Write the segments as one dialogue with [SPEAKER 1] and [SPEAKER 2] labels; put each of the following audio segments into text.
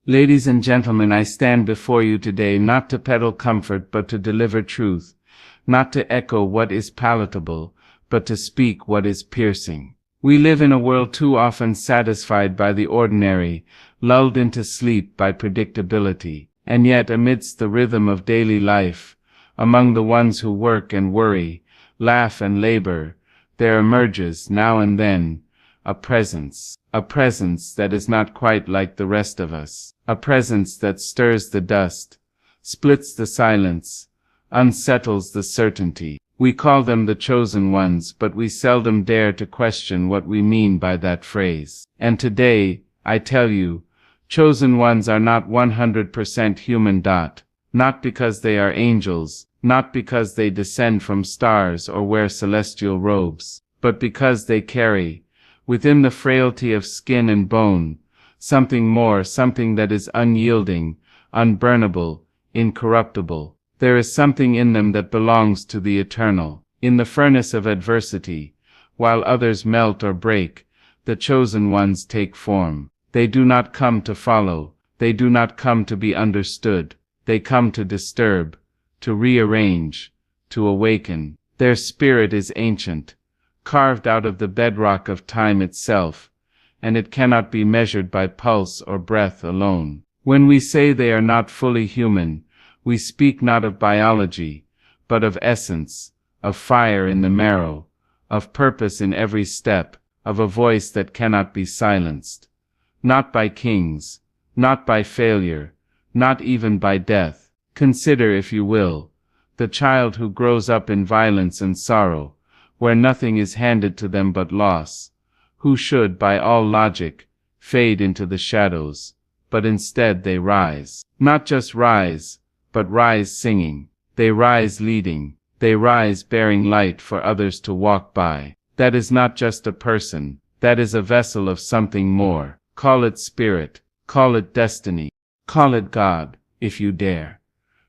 [SPEAKER 1] Ladies and gentlemen, I stand before you today not to peddle comfort but to deliver truth, not to echo what is palatable, but to speak what is piercing. We live in a world too often satisfied by the ordinary, lulled into sleep by predictability, and yet amidst the rhythm of daily life, among the ones who work and worry, laugh and labor, there emerges, now and then, a presence that is not quite like the rest of us, a presence that stirs the dust, splits the silence, unsettles the certainty. We call them the chosen ones, but we seldom dare to question what we mean by that phrase. And today, I tell you, chosen ones are not 100% human. Not because they are angels, not because they descend from stars or wear celestial robes, but because they carry, within the frailty of skin and bone, something more, something that is unyielding, unburnable, incorruptible. There is something in them that belongs to the eternal. In the furnace of adversity, while others melt or break, the chosen ones take form. They do not come to follow, they do not come to be understood, they come to disturb, to rearrange, to awaken. Their spirit is ancient, carved out of the bedrock of time itself, and it cannot be measured by pulse or breath alone. When we say they are not fully human, we speak not of biology, but of essence, of fire in the marrow, of purpose in every step, of a voice that cannot be silenced. Not by kings, not by failure, not even by death. Consider, if you will, the child who grows up in violence and sorrow, where nothing is handed to them but loss, who should, by all logic, fade into the shadows, but instead they rise. Not just rise, but rise singing. They rise leading. They rise bearing light for others to walk by. That is not just a person, that is a vessel of something more. Call it spirit, call it destiny, call it God, if you dare.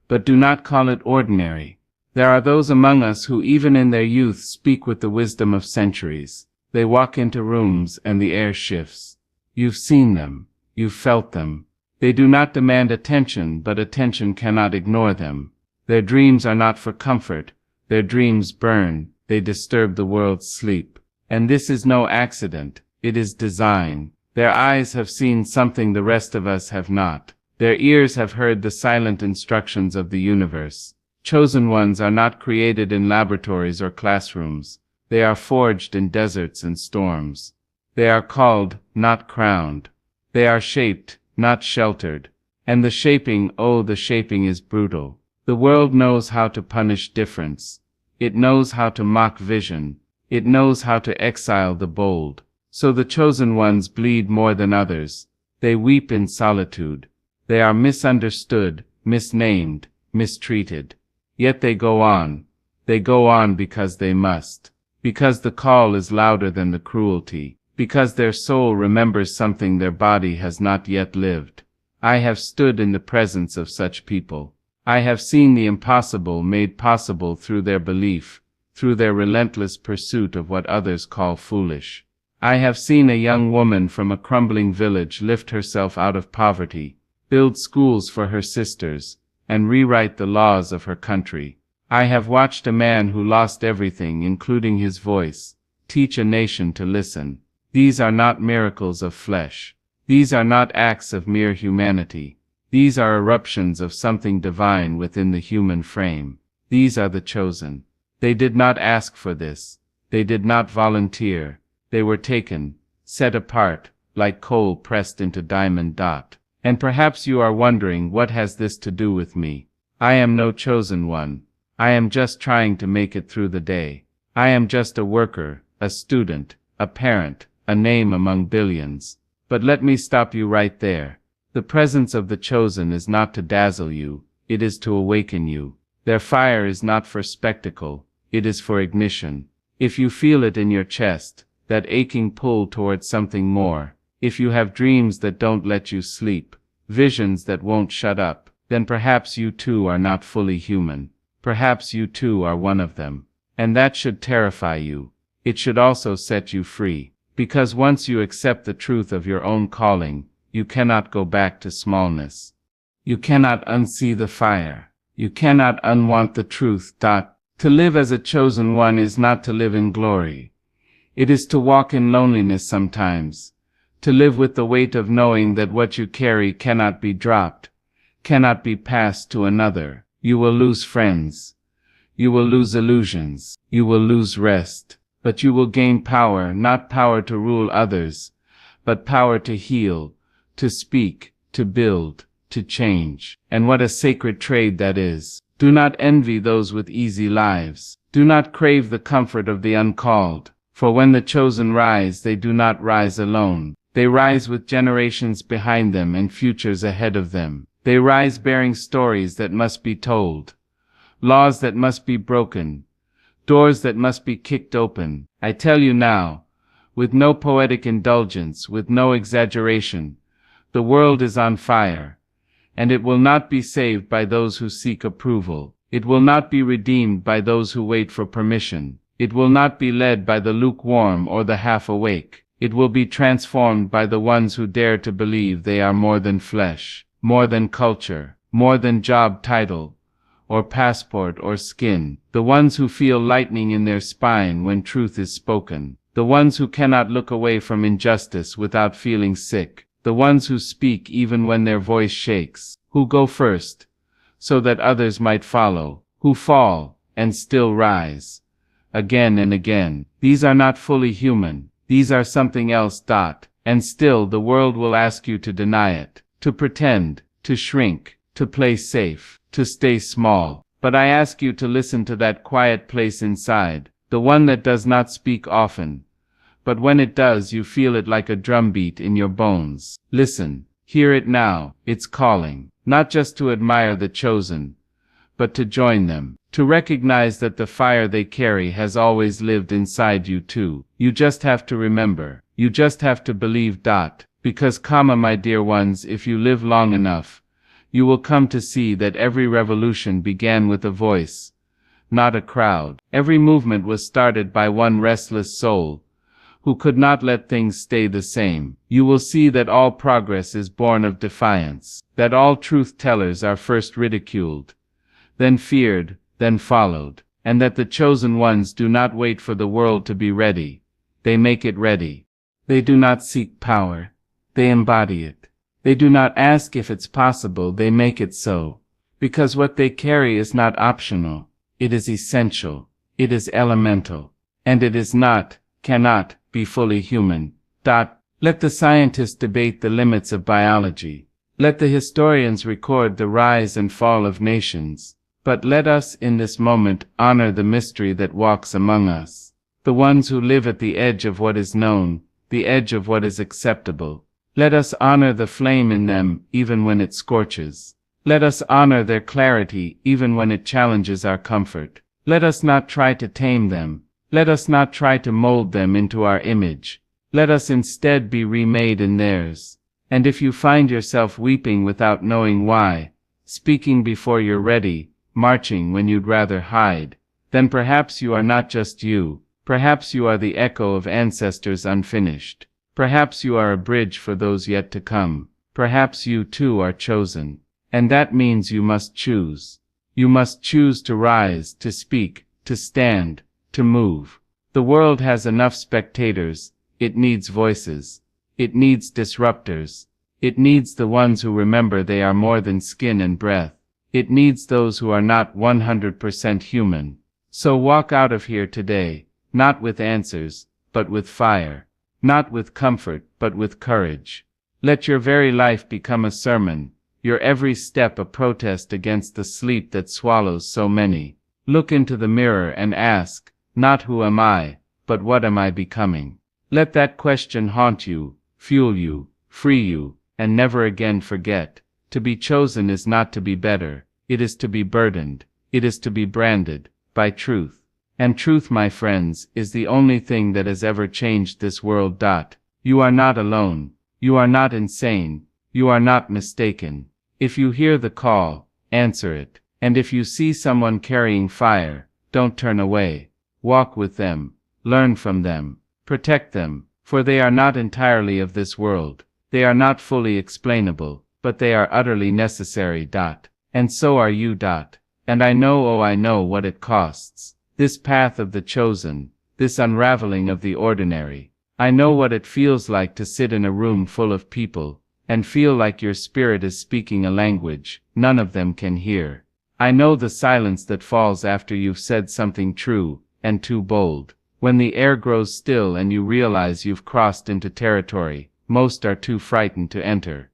[SPEAKER 1] But do not call it ordinary. There are those among us who even in their youth speak with the wisdom of centuries. They walk into rooms and the air shifts. You've seen them. You've felt them. They do not demand attention, but attention cannot ignore them. Their dreams are not for comfort. Their dreams burn. They disturb the world's sleep. And this is no accident. It is design. Their eyes have seen something the rest of us have not. Their ears have heard the silent instructions of the universe. Chosen ones are not created in laboratories or classrooms. They are forged in deserts and storms. They are called, not crowned. They are shaped, not sheltered. And the shaping, oh, the shaping is brutal. The world knows how to punish difference. It knows how to mock vision. It knows how to exile the bold. So the chosen ones bleed more than others. They weep in solitude. They are misunderstood, misnamed, mistreated. Yet they go on. They go on because they must. Because the call is louder than the cruelty. Because their soul remembers something their body has not yet lived. I have stood in the presence of such people. I have seen the impossible made possible through their belief, through their relentless pursuit of what others call foolish. I have seen a young woman from a crumbling village lift herself out of poverty, build schools for her sisters, and rewrite the laws of her country. I have watched a man who lost everything, including his voice, teach a nation to listen. These are not miracles of flesh. These are not acts of mere humanity. These are eruptions of something divine within the human frame. These are the chosen. They did not ask for this. They did not volunteer. They were taken, set apart, like coal pressed into diamond. And perhaps you are wondering, what has this to do with me? I am no chosen one. I am just trying to make it through the day. I am just a worker, a student, a parent, a name among billions. But let me stop you right there. The presence of the chosen is not to dazzle you, it is to awaken you. Their fire is not for spectacle, it is for ignition. If you feel it in your chest, that aching pull towards something more, if you have dreams that don't let you sleep, visions that won't shut up, then perhaps you too are not fully human. Perhaps you too are one of them. And that should terrify you. It should also set you free. Because once you accept the truth of your own calling, you cannot go back to smallness. You cannot unsee the fire. You cannot unwant the truth. To live as a chosen one is not to live in glory. It is to walk in loneliness sometimes, to live with the weight of knowing that what you carry cannot be dropped, cannot be passed to another. You will lose friends. You will lose illusions. You will lose rest. But you will gain power, not power to rule others, but power to heal, to speak, to build, to change. And what a sacred trade that is. Do not envy those with easy lives. Do not crave the comfort of the uncalled. For when the chosen rise, they do not rise alone. They rise with generations behind them and futures ahead of them. They rise bearing stories that must be told, laws that must be broken, doors that must be kicked open. I tell you now, with no poetic indulgence, with no exaggeration, the world is on fire, and it will not be saved by those who seek approval. It will not be redeemed by those who wait for permission. It will not be led by the lukewarm or the half-awake. It will be transformed by the ones who dare to believe they are more than flesh, more than culture, more than job title, or passport or skin. The ones who feel lightning in their spine when truth is spoken. The ones who cannot look away from injustice without feeling sick. The ones who speak even when their voice shakes. Who go first, so that others might follow. Who fall, and still rise. Again and again. These are not fully human. These are something else. And still the world will ask you to deny it, to pretend, to shrink, to play safe, to stay small. But I ask you to listen to that quiet place inside, the one that does not speak often. But when it does, you feel it like a drumbeat in your bones. Listen, hear it now. It's calling, not just to admire the chosen, but to join them, to recognize that the fire they carry has always lived inside you too. You just have to remember. You just have to believe. Because, my dear ones, if you live long enough, you will come to see that every revolution began with a voice, not a crowd. Every movement was started by one restless soul, who could not let things stay the same. You will see that all progress is born of defiance, that all truth-tellers are first ridiculed, then feared, then followed, and that the chosen ones do not wait for the world to be ready. They make it ready. They do not seek power. They embody it. They do not ask if it's possible. They make it so. Because what they carry is not optional. It is essential. It is elemental. And it is not, cannot, be fully human. Let the scientists debate the limits of biology. Let the historians record the rise and fall of nations. But let us, in this moment, honor the mystery that walks among us. The ones who live at the edge of what is known, the edge of what is acceptable. Let us honor the flame in them, even when it scorches. Let us honor their clarity, even when it challenges our comfort. Let us not try to tame them. Let us not try to mold them into our image. Let us instead be remade in theirs. And if you find yourself weeping without knowing why, speaking before you're ready, marching when you'd rather hide, then perhaps you are not just you. Perhaps you are the echo of ancestors unfinished. Perhaps you are a bridge for those yet to come. Perhaps you too are chosen. And that means you must choose. You must choose to rise, to speak, to stand, to move. The world has enough spectators. It needs voices. It needs disruptors. It needs the ones who remember they are more than skin and breath. It needs those who are not 100% human. So walk out of here today, not with answers, but with fire. Not with comfort, but with courage. Let your very life become a sermon, your every step a protest against the sleep that swallows so many. Look into the mirror and ask, not who am I, but what am I becoming? Let that question haunt you, fuel you, free you, and never again forget. To be chosen is not to be better, it is to be burdened, it is to be branded by truth. And truth, my friends, is the only thing that has ever changed this world. You are not alone. You are not insane. You are not mistaken. If you hear the call, answer it. And if you see someone carrying fire, don't turn away. Walk with them. Learn from them. Protect them, for they are not entirely of this world. They are not fully explainable, but they are utterly necessary. And so are you. And I know, oh I know what it costs. This path of the chosen, this unraveling of the ordinary. I know what it feels like to sit in a room full of people, and feel like your spirit is speaking a language none of them can hear. I know the silence that falls after you've said something true, and too bold. When the air grows still and you realize you've crossed into territory most are too frightened to enter.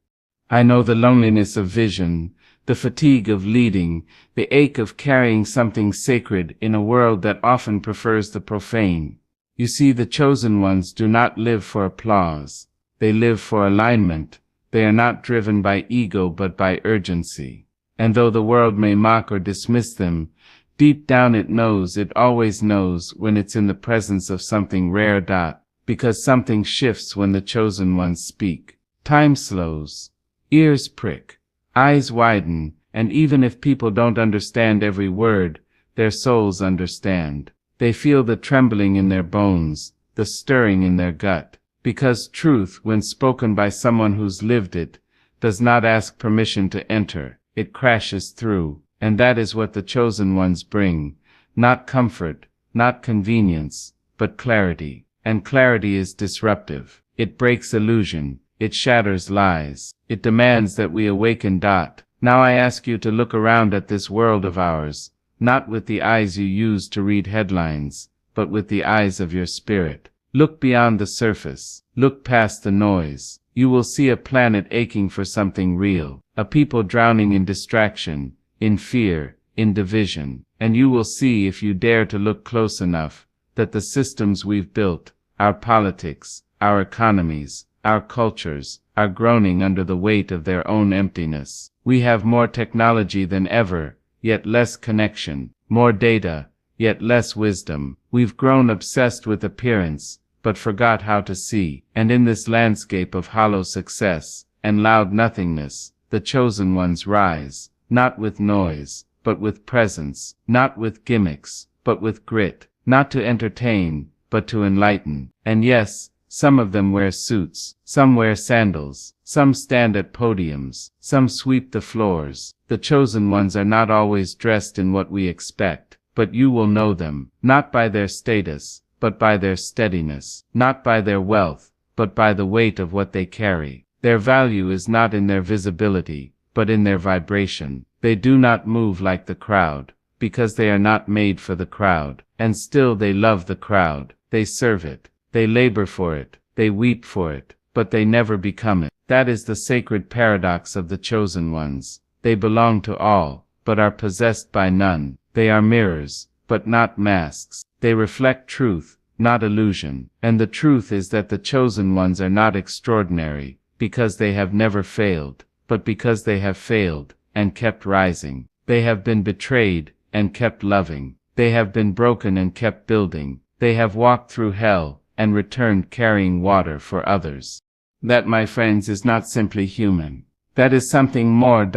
[SPEAKER 1] I know the loneliness of vision, the fatigue of leading, the ache of carrying something sacred in a world that often prefers the profane. You see, the chosen ones do not live for applause. They live for alignment. They are not driven by ego but by urgency. And though the world may mock or dismiss them, deep down it knows, it always knows when it's in the presence of something rare. Because something shifts when the chosen ones speak. Time slows. Ears prick. Eyes widen, and even if people don't understand every word, their souls understand. They feel the trembling in their bones, the stirring in their gut. Because truth, when spoken by someone who's lived it, does not ask permission to enter. It crashes through, and that is what the chosen ones bring. Not comfort, not convenience, but clarity. And clarity is disruptive. It breaks illusion. It shatters lies. It demands that we awaken. Now I ask you to look around at this world of ours, not with the eyes you use to read headlines, but with the eyes of your spirit. Look beyond the surface. Look past the noise. You will see a planet aching for something real, a people drowning in distraction, in fear, in division. And you will see, if you dare to look close enough, that the systems we've built, our politics, our economies, our cultures, are groaning under the weight of their own emptiness. We have more technology than ever, yet less connection, more data, yet less wisdom. We've grown obsessed with appearance, but forgot how to see. And in this landscape of hollow success and loud nothingness, the chosen ones rise, not with noise, but with presence, not with gimmicks, but with grit, not to entertain, but to enlighten. And yes, some of them wear suits, some wear sandals, some stand at podiums, some sweep the floors. The chosen ones are not always dressed in what we expect, but you will know them, not by their status, but by their steadiness, not by their wealth, but by the weight of what they carry. Their value is not in their visibility, but in their vibration. They do not move like the crowd, because they are not made for the crowd, and still they love the crowd. They serve it. They labor for it. They weep for it, but they never become it. That is the sacred paradox of the chosen ones. They belong to all, but are possessed by none. They are mirrors, but not masks. They reflect truth, not illusion. And the truth is that the chosen ones are not extraordinary, because they have never failed, but because they have failed, and kept rising. They have been betrayed, and kept loving. They have been broken and kept building. They have walked through hell, and returned carrying water for others. That, my friends, is not simply human. That is something more.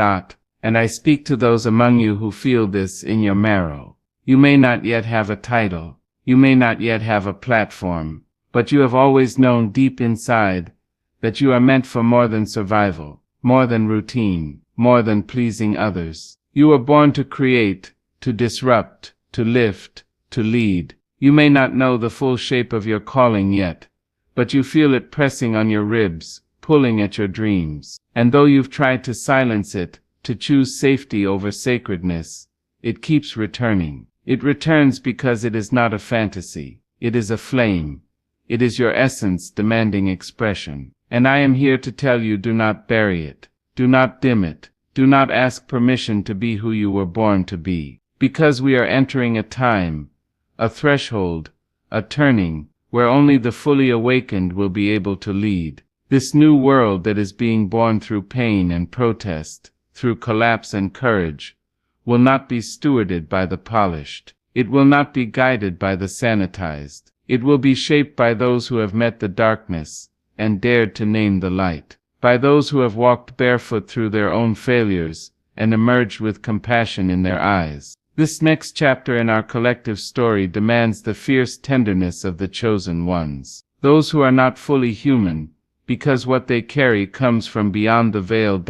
[SPEAKER 1] And I speak to those among you who feel this in your marrow. You may not yet have a title. You may not yet have a platform. But you have always known deep inside that you are meant for more than survival, more than routine, more than pleasing others. You were born to create, to disrupt, to lift, to lead. You may not know the full shape of your calling yet, but you feel it pressing on your ribs, pulling at your dreams. And though you've tried to silence it, to choose safety over sacredness, it keeps returning. It returns because it is not a fantasy. It is a flame. It is your essence demanding expression. And I am here to tell you, do not bury it. Do not dim it. Do not ask permission to be who you were born to be. Because we are entering a time, a threshold, a turning, where only the fully awakened will be able to lead. This new world that is being born through pain and protest, through collapse and courage, will not be stewarded by the polished. It will not be guided by the sanitized. It will be shaped by those who have met the darkness and dared to name the light, by those who have walked barefoot through their own failures and emerged with compassion in their eyes. This next chapter in our collective story demands the fierce tenderness of the chosen ones. Those who are not fully human, because what they carry comes from beyond the veil.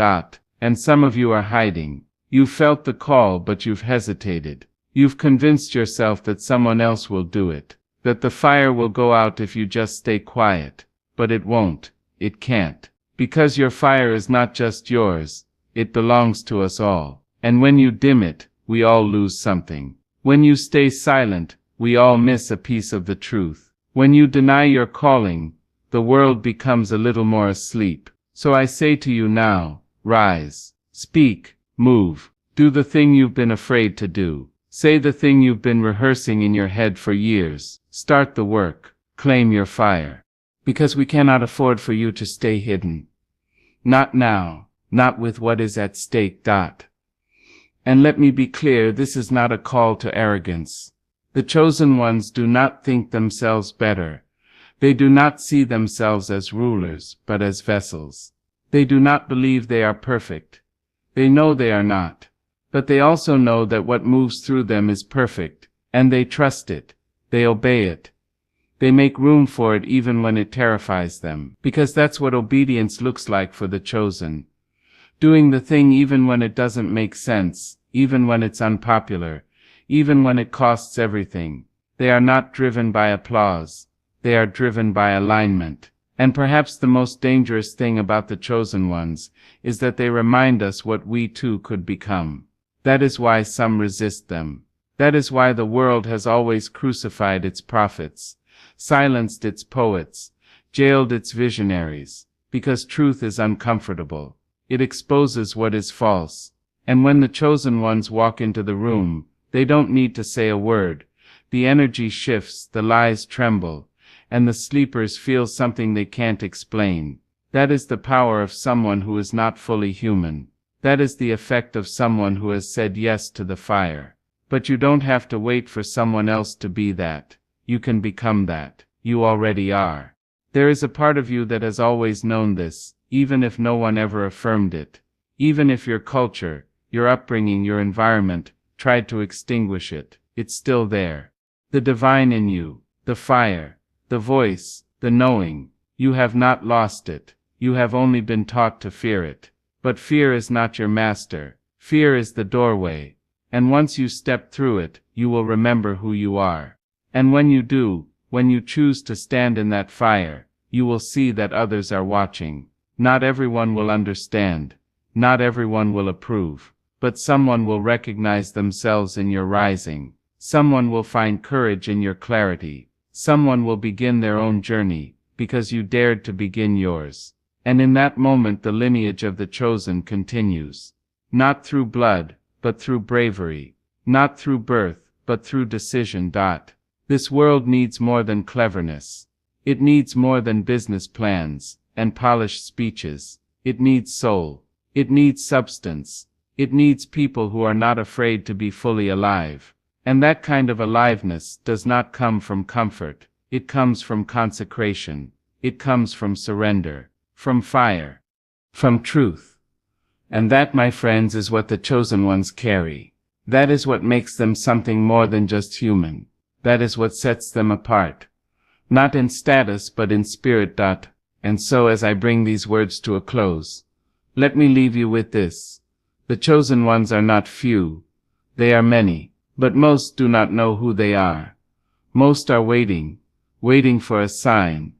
[SPEAKER 1] And some of you are hiding. You felt the call, but you've hesitated. You've convinced yourself that someone else will do it, that the fire will go out if you just stay quiet. But it won't. It can't. Because your fire is not just yours. It belongs to us all. And when you dim it, we all lose something. When you stay silent, we all miss a piece of the truth. When you deny your calling, the world becomes a little more asleep. So I say to you now, rise, speak, move, do the thing you've been afraid to do. Say the thing you've been rehearsing in your head for years. Start the work. Claim your fire. Because we cannot afford for you to stay hidden. Not now, not with what is at stake. And let me be clear, this is not a call to arrogance. The chosen ones do not think themselves better. They do not see themselves as rulers, but as vessels. They do not believe they are perfect. They know they are not. But they also know that what moves through them is perfect, and they trust it. They obey it. They make room for it even when it terrifies them, because that's what obedience looks like for the chosen. Doing the thing even when it doesn't make sense, even when it's unpopular, even when it costs everything. They are not driven by applause. They are driven by alignment. And perhaps the most dangerous thing about the chosen ones is that they remind us what we too could become. That is why some resist them. That is why the world has always crucified its prophets, silenced its poets, jailed its visionaries, because truth is uncomfortable. It exposes what is false. And when the chosen ones walk into the room, they don't need to say a word. The energy shifts, the lies tremble, and the sleepers feel something they can't explain. That is the power of someone who is not fully human. That is the effect of someone who has said yes to the fire. But you don't have to wait for someone else to be that. You can become that. You already are. There is a part of you that has always known this, even if no one ever affirmed it. Even if your culture, your upbringing, your environment tried to extinguish it, it's still there. The divine in you, the fire, the voice, the knowing. You have not lost it. You have only been taught to fear it. But fear is not your master. Fear is the doorway. And once you step through it, you will remember who you are. And when you do, when you choose to stand in that fire, you will see that others are watching. Not everyone will understand. Not everyone will approve. But someone will recognize themselves in your rising. Someone will find courage in your clarity. Someone will begin their own journey, because you dared to begin yours. And in that moment the lineage of the chosen continues. Not through blood, but through bravery. Not through birth, but through decision. This world needs more than cleverness. It needs more than business plans and polished speeches. It needs soul. It needs substance. It needs people who are not afraid to be fully alive. And that kind of aliveness does not come from comfort. It comes from consecration. It comes from surrender, from fire, from truth. And that, my friends, is what the chosen ones carry. That is what makes them something more than just human. That is what sets them apart. Not in status, but in spirit. And so as I bring these words to a close, let me leave you with this. The chosen ones are not few. They are many. But most do not know who they are. Most are waiting for a sign,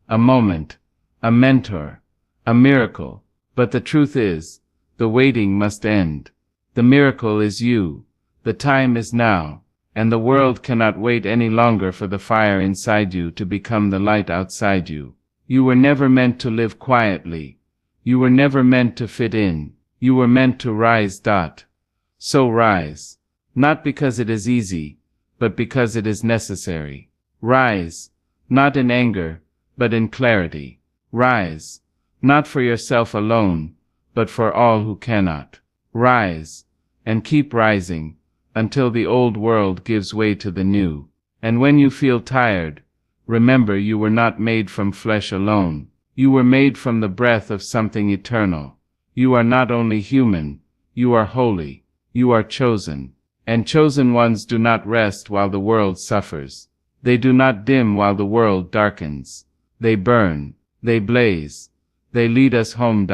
[SPEAKER 1] a moment, a mentor, a miracle. But the truth is, the waiting must end. The miracle is you. The time is now. And the world cannot wait any longer for the fire inside you to become the light outside you. You were never meant to live quietly. You were never meant to fit in. You were meant to rise. So rise. Not because it is easy, but because it is necessary. Rise, not in anger, but in clarity. Rise, not for yourself alone, but for all who cannot. Rise, and keep rising, until the old world gives way to the new. And when you feel tired, remember you were not made from flesh alone. You were made from the breath of something eternal. You are not only human, you are holy, you are chosen. And chosen ones do not rest while the world suffers. They do not dim while the world darkens. They burn, they blaze, They lead us home.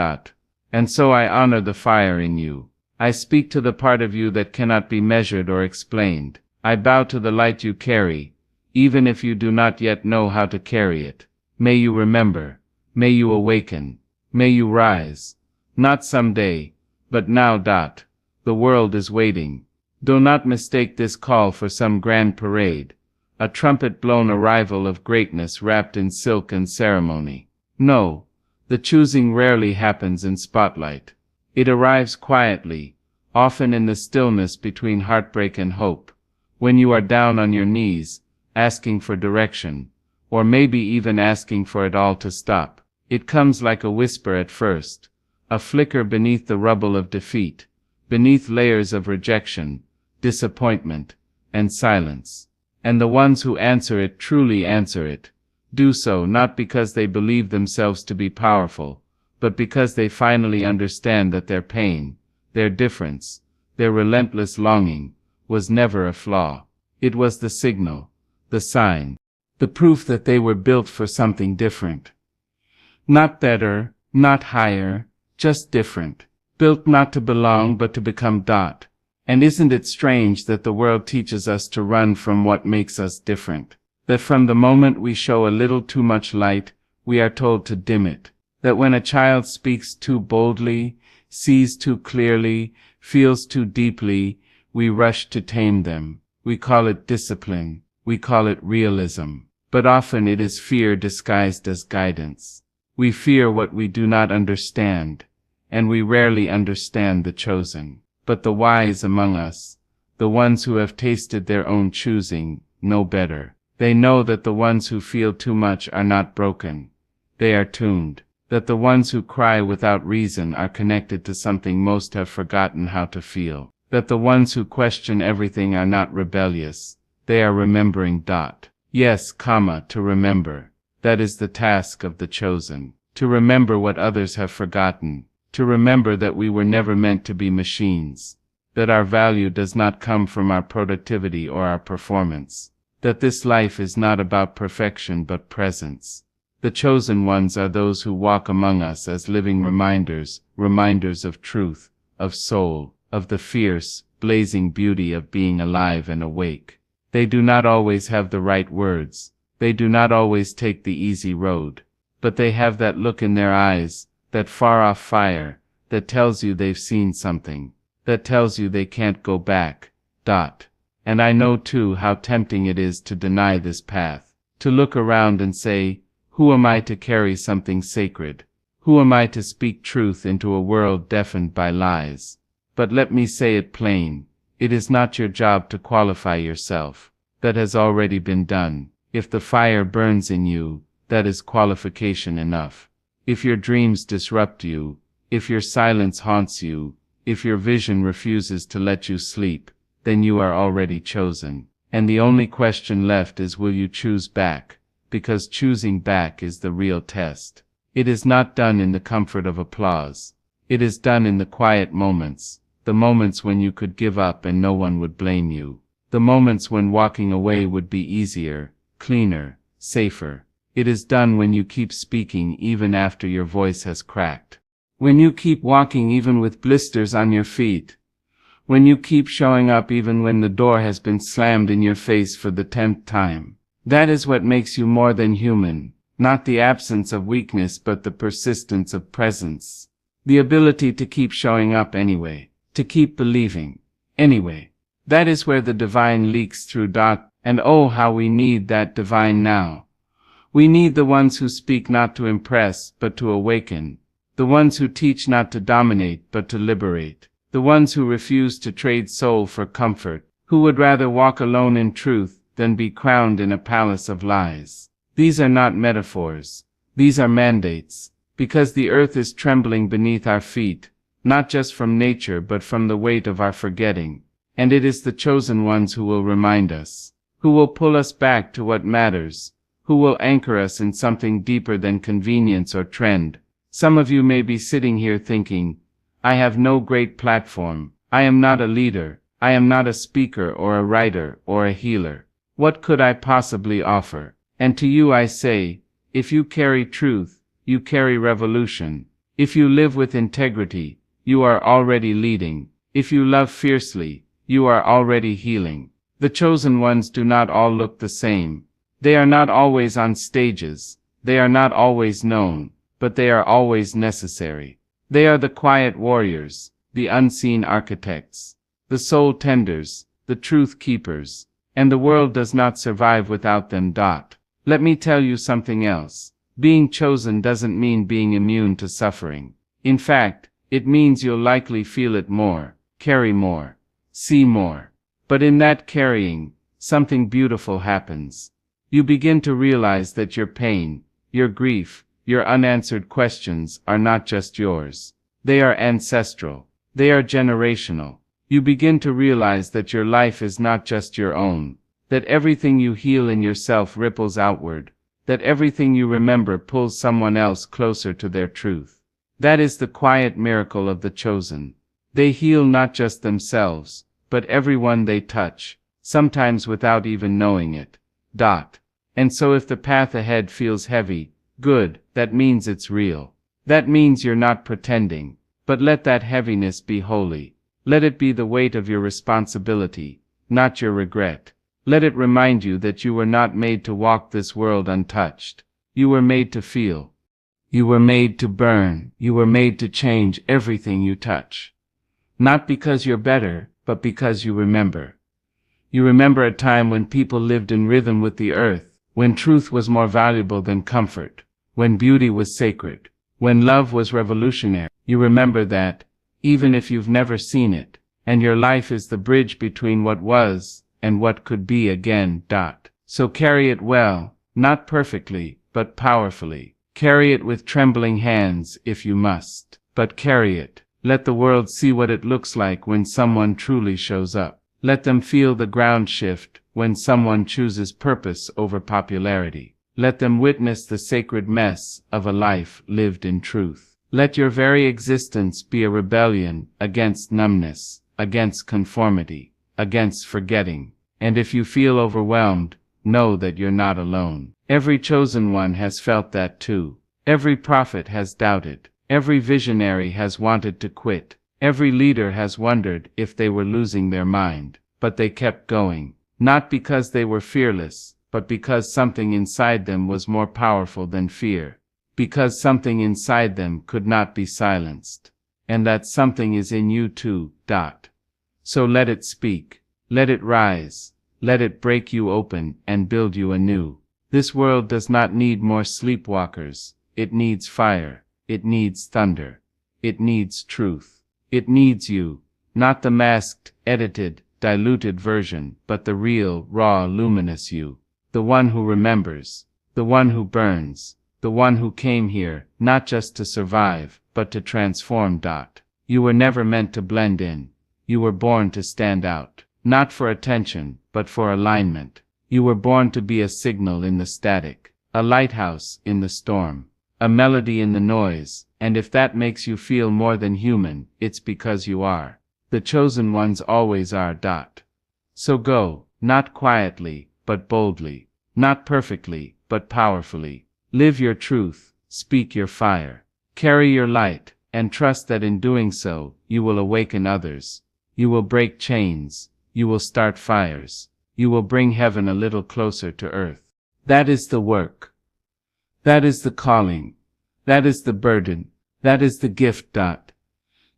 [SPEAKER 1] And so I honor the fire in you. I speak to the part of you that cannot be measured or explained. I bow to the light you carry, even if you do not yet know how to carry it. May you remember. May you awaken. May you rise. Not someday, but now. The world is waiting. Do not mistake this call for some grand parade, a trumpet-blown arrival of greatness wrapped in silk and ceremony. No, the choosing rarely happens in spotlight. It arrives quietly, often in the stillness between heartbreak and hope, when you are down on your knees, asking for direction, or maybe even asking for it all to stop. It comes like a whisper at first, a flicker beneath the rubble of defeat, beneath layers of rejection, disappointment, and silence. And the ones who answer it truly answer it, do so not because they believe themselves to be powerful, but because they finally understand that their pain, their difference, their relentless longing, was never a flaw. It was the signal, the sign, the proof that they were built for something different. Not better, not higher, just different. Built not to belong but to become. And isn't it strange that the world teaches us to run from what makes us different? That from the moment we show a little too much light, we are told to dim it. That when a child speaks too boldly, sees too clearly, feels too deeply, we rush to tame them. We call it discipline. We call it realism. But often it is fear disguised as guidance. We fear what we do not understand, and we rarely understand the chosen. But the wise among us, the ones who have tasted their own choosing, know better. They know that the ones who feel too much are not broken. They are tuned. That the ones who cry without reason are connected to something most have forgotten how to feel. That the ones who question everything are not rebellious. They are remembering. Yes, to remember. That is the task of the chosen. To remember what others have forgotten. To remember that we were never meant to be machines. That our value does not come from our productivity or our performance. That this life is not about perfection but presence. The chosen ones are those who walk among us as living reminders, reminders of truth, of soul, of the fierce, blazing beauty of being alive and awake. They do not always have the right words. They do not always take the easy road. But they have that look in their eyes, that far-off fire, that tells you they've seen something, that tells you they can't go back. And I know too how tempting it is to deny this path, to look around and say, who am I to carry something sacred? Who am I to speak truth into a world deafened by lies? But let me say it plain, it is not your job to qualify yourself. That has already been done. If the fire burns in you, that is qualification enough. If your dreams disrupt you, if your silence haunts you, if your vision refuses to let you sleep, then you are already chosen. And the only question left is, will you choose back? Because choosing back is the real test. It is not done in the comfort of applause. It is done in the quiet moments, the moments when you could give up and no one would blame you. The moments when walking away would be easier, cleaner, safer. It is done when you keep speaking even after your voice has cracked. When you keep walking even with blisters on your feet. When you keep showing up even when the door has been slammed in your face for the 10th time. That is what makes you more than human. Not the absence of weakness but the persistence of presence. The ability to keep showing up anyway. To keep believing. Anyway. That is where the divine leaks through. And oh, how we need that divine now. We need the ones who speak not to impress, but to awaken. The ones who teach not to dominate, but to liberate. The ones who refuse to trade soul for comfort, who would rather walk alone in truth than be crowned in a palace of lies. These are not metaphors. These are mandates. Because the earth is trembling beneath our feet, not just from nature but from the weight of our forgetting. And it is the chosen ones who will remind us, who will pull us back to what matters, who will anchor us in something deeper than convenience or trend. Some of you may be sitting here thinking, I have no great platform, I am not a leader, I am not a speaker or a writer or a healer. What could I possibly offer? And to you I say, if you carry truth, you carry revolution. If you live with integrity, you are already leading. If you love fiercely, you are already healing. The chosen ones do not all look the same. They are not always on stages. They are not always known, but they are always necessary. They are the quiet warriors, the unseen architects, the soul tenders, the truth keepers, and the world does not survive without them. Let me tell you something else. Being chosen doesn't mean being immune to suffering. In fact, it means you'll likely feel it more, carry more, see more. But in that carrying, something beautiful happens. You begin to realize that your pain, your grief, your unanswered questions are not just yours. They are ancestral. They are generational. You begin to realize that your life is not just your own, that everything you heal in yourself ripples outward, that everything you remember pulls someone else closer to their truth. That is the quiet miracle of the chosen. They heal not just themselves, but everyone they touch, sometimes without even knowing it. And so if the path ahead feels heavy, good, that means it's real. That means you're not pretending, but let that heaviness be holy. Let it be the weight of your responsibility, not your regret. Let it remind you that you were not made to walk this world untouched. You were made to feel. You were made to burn. You were made to change everything you touch. Not because you're better, but because you remember. You remember a time when people lived in rhythm with the earth, when truth was more valuable than comfort, when beauty was sacred, when love was revolutionary. You remember that, even if you've never seen it, and your life is the bridge between what was and what could be again. So carry it well, not perfectly, but powerfully. Carry it with trembling hands if you must, but carry it. Let the world see what it looks like when someone truly shows up. Let them feel the ground shift when someone chooses purpose over popularity. Let them witness the sacred mess of a life lived in truth. Let your very existence be a rebellion against numbness, against conformity, against forgetting. And if you feel overwhelmed, know that you're not alone. Every chosen one has felt that too. Every prophet has doubted. Every visionary has wanted to quit. Every leader has wondered if they were losing their mind. But they kept going. Not because they were fearless, but because something inside them was more powerful than fear. Because something inside them could not be silenced. And that something is in you too. So let it speak. Let it rise. Let it break you open and build you anew. This world does not need more sleepwalkers. It needs fire. It needs thunder. It needs truth. It needs you. Not the masked, edited, diluted version, but the real, raw, luminous you. The one who remembers. The one who burns. The one who came here, not just to survive, but to transform. You were never meant to blend in. You were born to stand out. Not for attention, but for alignment. You were born to be a signal in the static, a lighthouse in the storm, a melody in the noise, and if that makes you feel more than human, it's because you are. The chosen ones always are. So go, not quietly, but boldly, not perfectly, but powerfully. Live your truth, speak your fire, carry your light, and trust that in doing so, you will awaken others. You will break chains. You will start fires. You will bring heaven a little closer to earth. That is the work. That is the calling. That is the burden. That is the gift.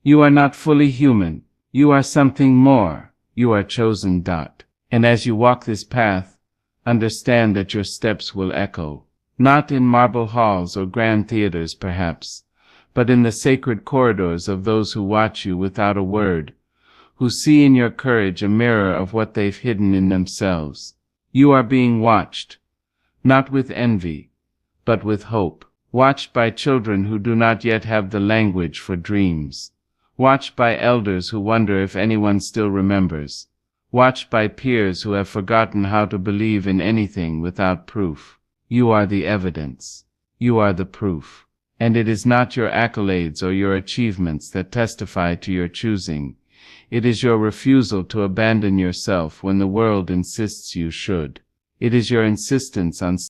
[SPEAKER 1] You are not fully human. You are something more. You are chosen. And as you walk this path, understand that your steps will echo, not in marble halls or grand theaters perhaps, but in the sacred corridors of those who watch you without a word, who see in your courage a mirror of what they've hidden in themselves. You are being watched, not with envy, but with hope. Watched by children who do not yet have the language for dreams. Watched by elders who wonder if anyone still remembers. Watched by peers who have forgotten how to believe in anything without proof. You are the evidence. You are the proof. And it is not your accolades or your achievements that testify to your choosing. It is your refusal to abandon yourself when the world insists you should. It is your insistence on